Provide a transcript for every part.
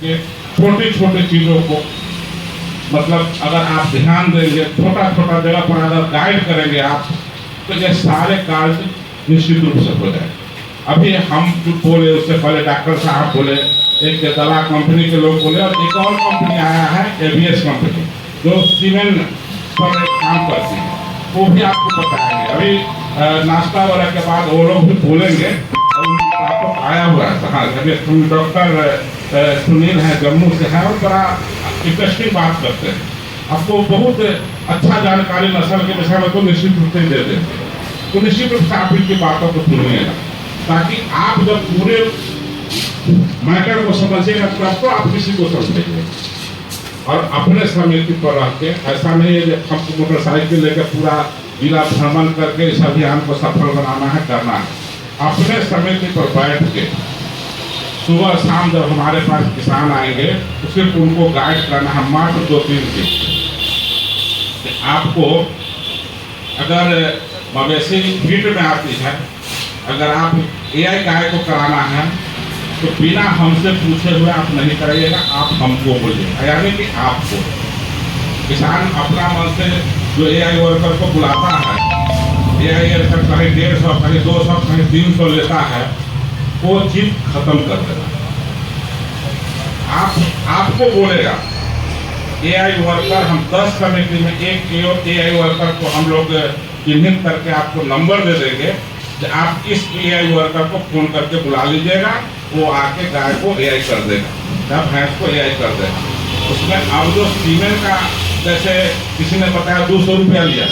कि छोटी छोटी चीज़ों को मतलब अगर आप ध्यान देंगे, छोटा छोटा जगह पर अगर गाइड करेंगे आप, तो ये सारे कार्य निश्चित रूप से हो जाए। अभी हम जो बोले उससे पहले डॉक्टर साहब बोले, एक दवा कंपनी के लोग बोले, और एक और कंपनी आया है एबीएस कंपनी जो सीमेंट पर काम करती है, वो भी आपको बताएंगे। अभी नाश्ता वगैरह के बाद वो लोग भी बोलेंगे, आपको आया हुआ है। हाँ, अभी डॉक्टर सुनील है, जम्मू से है, और बड़ा इंटरेस्टिंग बात करते हैं। आपको बहुत अच्छा जानकारी नस्ल के विषय में तो निश्चित रूप से दे देते हैं, तो निश्चित रूप से आप इनकी बातों को सुनिएगा, ताकि आप जब पूरे मैटर को समझिएगा तब तो आप किसी को समझेंगे। और अपने समिति पर रह के, ऐसा नहीं है कि हमको मोटरसाइकिल लेकर पूरा जिला भ्रमण करके इस अभियान को सफल बनाना है, करना है। अपने समिति पर बैठ के सुबह शाम जब हमारे पास किसान आएंगे तो सिर्फ उनको गाइड करना है, मात्र 2-3 दिन। आपको अगर मवेशी फीड में आती है, अगर आप एआई गाय को कराना है तो बिना हमसे पूछे हुए आप नहीं कराइएगा, आप हमको बोलिएगा, यानी कि आपको। किसान अपना मन से जो एआई वर्कर को बुलाता है, एआई वर्कर कहीं 150, कहीं 200, कहीं 300 लेता है, वो चीज खत्म कर देगा। आपको बोलेगा एआई वर्कर, हम 10 कमेटी में एक एआई वर्कर को हम लोग चिन्हित करके आपको नंबर दे देंगे, आप इस एआई वर्कर को फोन करके बुला लीजिएगा, वो आके गाय को एआई कर देगा, भैंस को एआई कर देगा। उसमें अब जो सीमेंट का, जैसे किसी ने बताया 200 रुपया लिया,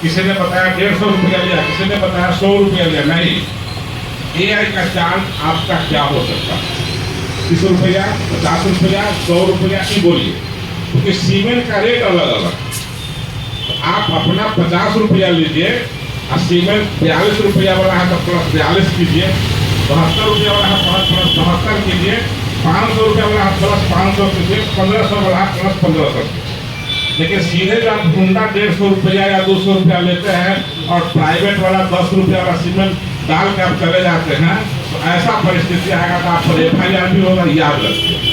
किसी ने बताया 150 रुपया लिया, किसी ने बताया 100 रुपया लिया, नहीं, एआई का चार्ज आपका क्या हो सकता है? 30 रुपया, 50 रुपया, 100 रुपया ही बोलिए, क्योंकि सीमेंट का रेट अलग अलग। तो आप अपना 50 रुपया लीजिए, और सीमेंट 42 रुपया वाला है तो प्लस 42 कीजिए, 72 रुपया वाला है प्लस 72 कीजिए, 500 रुपया वाला है प्लस 500 कीजिए, 1500 वाला है प्लस 1500 कीजिए। लेकिन सीधे जब गुंडा 150 रुपया या 200 रुपया लेते हैं और प्राइवेट वाला 10 रुपया वाला सीमेंट डाल के आप चले जाते हैं, तो ऐसा परिस्थिति आएगा तो आप पर FIR भी होगा, याद रखिए।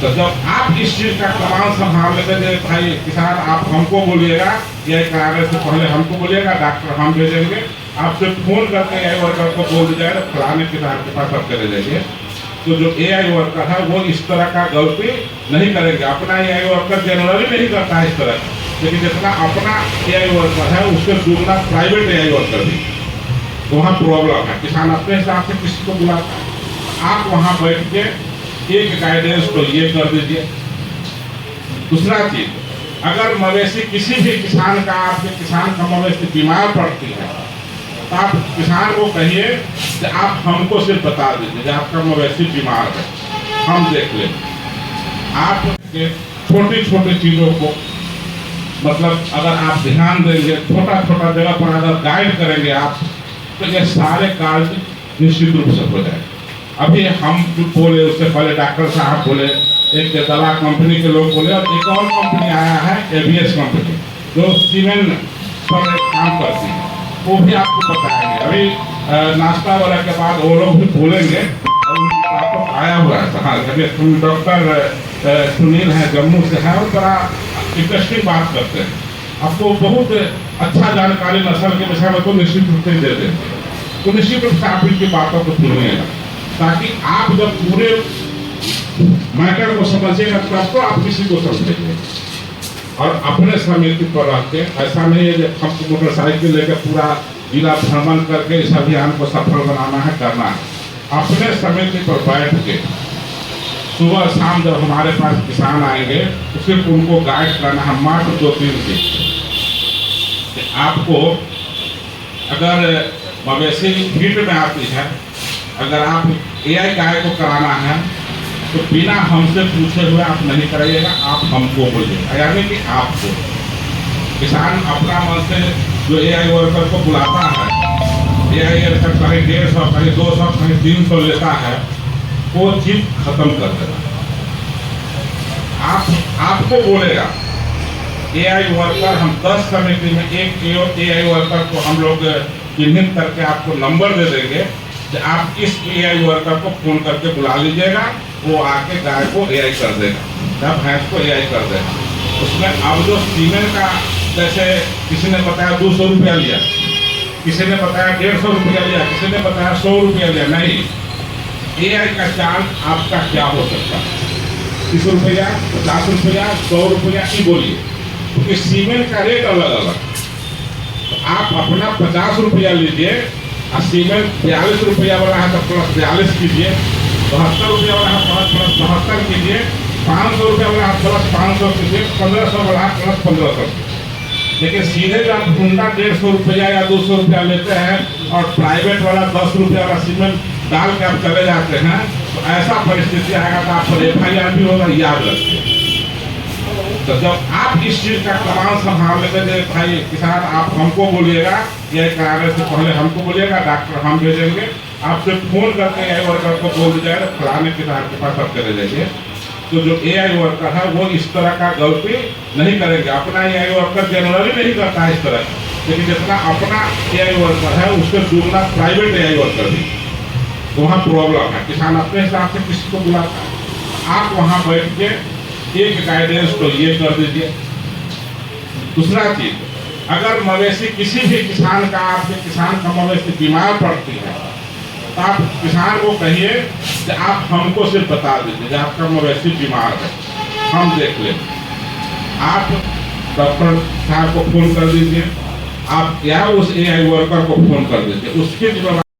तो जब आप इस चीज का कमान संभाल लेते हैं, भाई किसान आप हमको बोलिएगा, ये कराने से पहले हमको बोलिएगा, डॉक्टर हम भेजेंगे, आपसे फोन करके एआई वर्कर को बोल दीजिएगा फलाने किसान के पास आप चले जाइए। तो जो एआई वर्कर है वो इस तरह का गलती नहीं करेंगे। अपना एआई वर्कर जनरली नहीं करता है इस तरह, लेकिन जितना अपना एआई वर्कर है उससे दुगना प्राइवेट एआई वर्कर भी, वहाँ प्रॉब्लम है। किसान अपने हिसाब से किसी को बुलाता है, आप वहाँ बैठ के एक गाइडेंस तो ये कर दीजिए। दूसरा चीज, अगर मवेशी किसी भी किसान का, आपके किसान का मवेशी बीमार पड़ती है, तो आप किसान को कहिए कि आप हमको सिर्फ बता दीजिए कि आपका मवेशी बीमार है, हम देख लेंगे। आप छोटी छोटी चीज़ों को मतलब अगर आप ध्यान देंगे, छोटा छोटा जगह पर अगर गाइड करेंगे आप, तो ये सारे कार्य निश्चित रूप से हो जाए। अभी हम जो बोले उससे पहले डॉक्टर साहब बोले, एक दवा कंपनी के लोग बोले, और एक और कंपनी आया है एबीएस कंपनी जो सीमेंट पर काम करती है, वो भी आपको बताएंगे। अभी नाश्ता वगैरह के बाद वो लोग भी बोलेंगे, और आपको आया हुआ है। हाँ, अभी डॉक्टर सुनील है, जम्मू से है, और बड़ा इंटरेस्टिंग बात करते हैं। आपको बहुत अच्छा जानकारी नस्ल के विषय में तो निश्चित रूप से दे देते हैं, तो निश्चित रूप से आप इनकी बातों को सुनिएगा, ताकि आप जब पूरे मैटर को समझिएगा तब तो आप किसी को समझेंगे। और अपने समिति पर रह के, ऐसा नहीं है कि हमको मोटरसाइकिल लेकर पूरा जिला भ्रमण करके इस अभियान को सफल बनाना है, करना है। अपने समिति पर बैठ के सुबह शाम जब हमारे पास किसान आएंगे तो सिर्फ उनको गाइड करना है, मात्र 2-3 दिन। आपको अगर मवेशी फीड में आती है, अगर आप एआई गाय को कराना है तो बिना हमसे पूछे हुए आप नहीं कराइएगा, आप हमको बोलिएगा, यानी कि आपको। किसान अपना मन से जो एआई वर्कर को बुलाता है, एआई वर्कर कहीं 150, कहीं 200, कहीं 300 लेता है, वो चीज खत्म कर देगा। आपको बोलेगा एआई वर्कर, हम 10 कमेटी में एक एआई वर्कर को हम लोग चिन्हित करके आपको नंबर दे देंगे, कि आप इस एआई वर्कर को फोन करके बुला लीजिएगा, वो आके गाय को एआई कर देगा या भैंस को एआई कर देगा। उसमें अब जो सीमेंट का, जैसे किसी ने बताया 200 रुपया लिया, किसी ने बताया 150 रुपया लिया, किसी ने बताया 100 रुपया लिया, नहीं, एआई का चार्ज आपका क्या हो सकता है? 30 रुपया, 50 रुपया, 100 रुपया ही बोलिए, क्योंकि सीमेंट का रेट अलग अलग। तो आप अपना 50 रुपया लीजिए और सीमेंट 42 रुपया वाला है तो प्लस 42 कीजिए, 72 रुपया वाला है प्लस 72 कीजिए, 500 रुपया वाला है प्लस 500 कीजिए, 1500 वाला है प्लस 1500। लेकिन सीधे जो आप हुंडा 150 रुपया या 200 रुपया लेते हैं और प्राइवेट वाला 10 रुपया वाला सीमेंट डाल के आप चले जाते हैं, तो ऐसा परिस्थिति आएगा तो आप पर FIR भी होगा, याद रखिए। तो जब आप इस चीज का कमान संभाल लेते हैं, भाई किसान आप हमको बोलिएगा, ये कराने से पहले हमको बोलिएगा, डॉक्टर हम भेजेंगे, आपसे फोन करके एआई वर्कर को बोल दीजिएगा फलाने किसान के पास आप चले जाइए। तो जो एआई वर्कर है वो इस तरह का गलती नहीं करेंगे। अपना एआई वर्कर जनरली नहीं करता है इस तरह का, लेकिन जितना अपना एआई वर्कर है उससे दुगना प्राइवेट एआई वर्कर भी, तो वहाँ प्रॉब्लम है। किसान अपने हिसाब से किसी को बुलाता है, आप वहाँ बैठ के एक गाइडेंस तो ये कर दीजिए। दूसरा चीज, अगर मवेशी किसी भी किसान का, आपके किसान का मवेशी बीमार पड़ती है तो आप किसान को कहिए कि आप हमको सिर्फ बता दीजिए कि आपका मवेशी बीमार है, हम देख लेंगे। आप डॉक्टर साहब को फोन कर दीजिए, आप या उस एआई वर्कर को फोन कर दीजिए, उसकी जिम्मेदारी